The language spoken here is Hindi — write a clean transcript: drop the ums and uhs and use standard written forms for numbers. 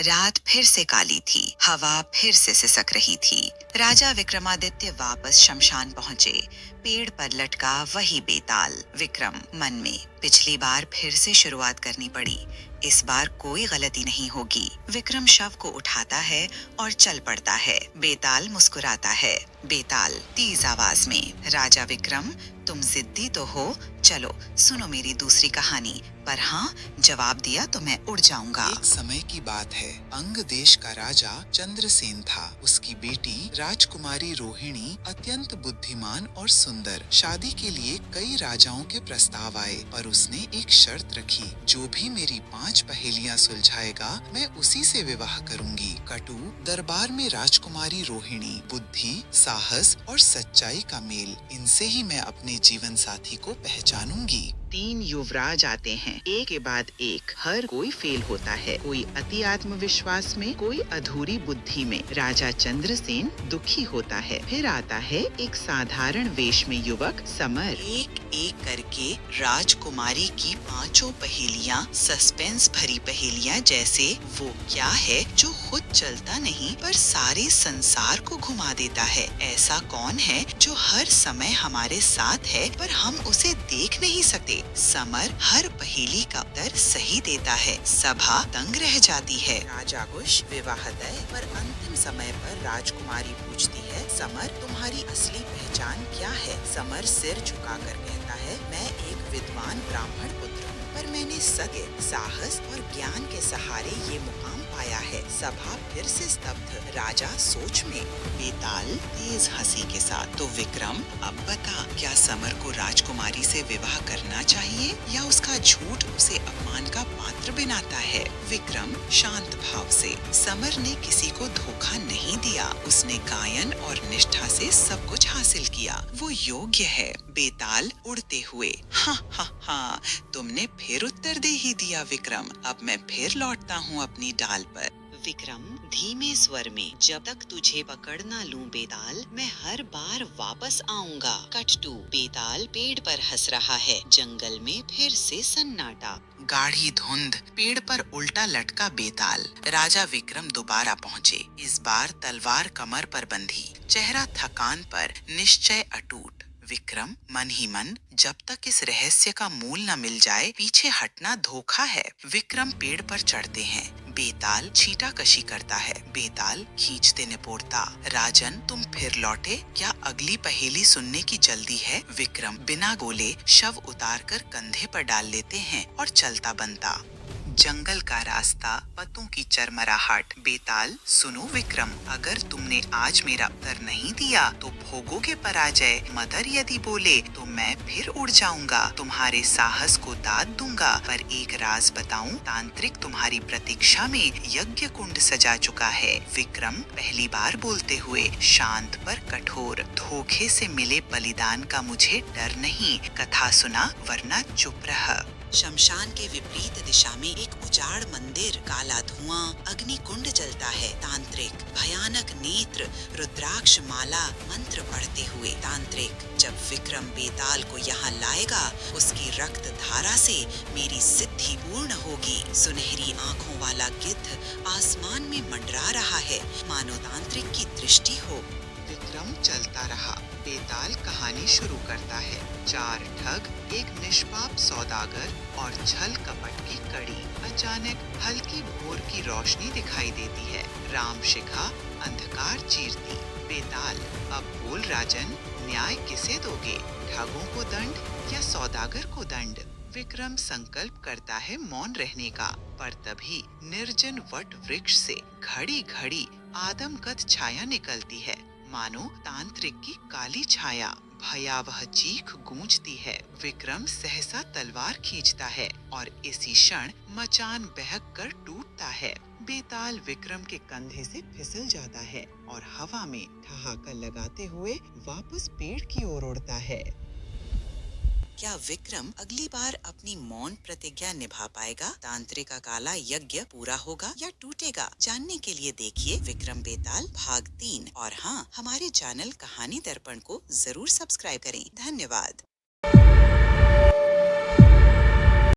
रात फिर से काली थी, हवा फिर से सिसक रही थी। राजा विक्रमादित्य वापस शमशान पहुंचे। पेड़ पर लटका वही बेताल। विक्रम मन में, पिछली बार फिर से शुरुआत करनी पड़ी। इस बार कोई गलती नहीं होगी। विक्रम शव को उठाता है और चल पड़ता है। बेताल मुस्कुराता है। बेताल तेज आवाज में, राजा विक्रम, तुम जिद्दी तो हो, चलो सुनो मेरी दूसरी कहानी। पर हाँ, जवाब दिया तो मैं उड़ जाऊंगा। एक समय की बात है। अंग देश का राजा चंद्रसेन था। उसकी बेटी राजकुमारी रोहिणी अत्यंत बुद्धिमान और सुंदर। शादी के लिए कई राजाओं के प्रस्ताव आए, पर उसने एक शर्त रखी, जो भी मेरी 5 पहेलियां सुलझाएगा मैं उसी से विवाह करूंगी। कटु दरबार में राजकुमारी रोहिणी, बुद्धि, साहस और सच्चाई का मेल, इनसे ही मैं अपने जीवन साथी को पहचानूंगी। 3 युवराज आते हैं, एक के बाद एक। हर कोई फेल होता है, कोई अति आत्मविश्वास में, कोई अधूरी बुद्धि में। राजा चंद्रसेन दुखी होता है। फिर आता है एक साधारण वेश में युवक समर। एक एक करके राजकुमारी की 5 पहेलियां, सस्पेंस भरी पहेलियां, जैसे वो क्या है जो खुद चलता नहीं पर सारे संसार को घुमा देता है। ऐसा कौन है जो हर समय हमारे साथ है पर हम उसे देख नहीं सकते। समर हर पहेली का उत्तर सही देता है। सभा दंग रह जाती है। राजा खुश, विवाह तय। पर अंतिम समय पर राजकुमारी पूछती है, समर, तुम्हारी असली पहचान क्या है? समर सिर झुकाकर कहता है, मैं एक विद्वान ब्राह्मण पुत्र हूँ, पर मैंने सत्य, साहस और ज्ञान के सहारे ये मुकाम पाया है। सभा फिर से स्तब्ध। राजा सोच में। बेताल तेज हंसी के साथ, तो विक्रम, अब बता, क्या समर को राजकुमारी से विवाह करना चाहिए या उसका झूठ उसे अपमान का पात्र बनाता है? विक्रम शांत भाव से, समर ने किसी को धोखा नहीं दिया। उसने गायन और निष्ठा से सब कुछ हासिल किया। वो योग्य है। बेताल उड़ते हुए, हाँ हाँ हाँ, तुमने फिर उत्तर दे ही दिया विक्रम। अब मैं फिर लौटता हूँ अपनी डाल पर। विक्रम धीमे स्वर में, जब तक तुझे पकड़ ना लूं बेताल, मैं हर बार वापस आऊंगा। कट 2। बेताल पेड़ पर हंस रहा है। जंगल में फिर से सन्नाटा। गाढ़ी धुंध, पेड़ पर उल्टा लटका बेताल। राजा विक्रम दोबारा पहुँचे। इस बार तलवार कमर पर बंधी, चेहरा थकान पर, निश्चय अटूट। विक्रम मन ही मन, जब तक इस रहस्य का मूल न मिल जाए पीछे हटना धोखा है। विक्रम पेड़ पर चढ़ते हैं। बेताल छींटाकशी करता है। बेताल खींचते निपोड़ता, राजन तुम फिर लौटे, क्या अगली पहेली सुनने की जल्दी है? विक्रम बिना बोले शव उतारकर कंधे पर डाल लेते हैं और चलता बनता। जंगल का रास्ता, पत्तों की चरमराहट। बेताल, सुनो विक्रम, अगर तुमने आज मेरा उत्तर नहीं दिया तो भोगोगे पराजय। मदर यदि बोले तो मैं फिर उड़ जाऊंगा, तुम्हारे साहस को दाद दूंगा। पर एक राज बताऊं, तांत्रिक तुम्हारी प्रतीक्षा में यज्ञ कुंड सजा चुका है। विक्रम पहली बार बोलते हुए, शांत पर कठोर, धोखे से मिले बलिदान का मुझे डर नहीं। कथा सुना वरना चुप रह। शमशान के विपरीत दिशा में एक उजाड़ मंदिर, काला धुआं, अग्नि कुंड जलता है। तांत्रिक भयानक नेत्र, रुद्राक्ष माला, मंत्र पढ़ते हुए। तांत्रिक, जब विक्रम बेताल को यहाँ लाएगा, उसकी रक्त धारा से मेरी सिद्धि पूर्ण होगी। सुनहरी आंखों वाला गिद्ध आसमान में मंडरा रहा है, मानो तांत्रिक की दृष्टि हो। विक्रम चलता रहा। बेताल कहानी शुरू करता है। 4 ठग, एक निष्पाप सौदागर और छल कपट की कड़ी। अचानक हल्की भोर की रोशनी दिखाई देती है। राम शिखा अंधकार चीरती। बेताल, अब बोल राजन, न्याय किसे दोगे? ठगों को दंड या सौदागर को दंड? विक्रम संकल्प करता है मौन रहने का, पर तभी निर्जन वट वृक्ष से घड़ी घड़ी आदमकद छाया निकलती है, मानो तांत्रिक की काली छाया। भयावह चीख गूंजती है। विक्रम सहसा तलवार खींचता है और इसी क्षण मचान बहक कर टूटता है। बेताल विक्रम के कंधे से फिसल जाता है और हवा में ठहाका लगाते हुए वापस पेड़ की ओर उड़ता है। क्या विक्रम अगली बार अपनी मौन प्रतिज्ञा निभा पाएगा? तांत्रिक का काला यज्ञ पूरा होगा या टूटेगा? जानने के लिए देखिए विक्रम बेताल भाग 3। और हाँ, हमारे चैनल कहानी दर्पण को जरूर सब्सक्राइब करें। धन्यवाद।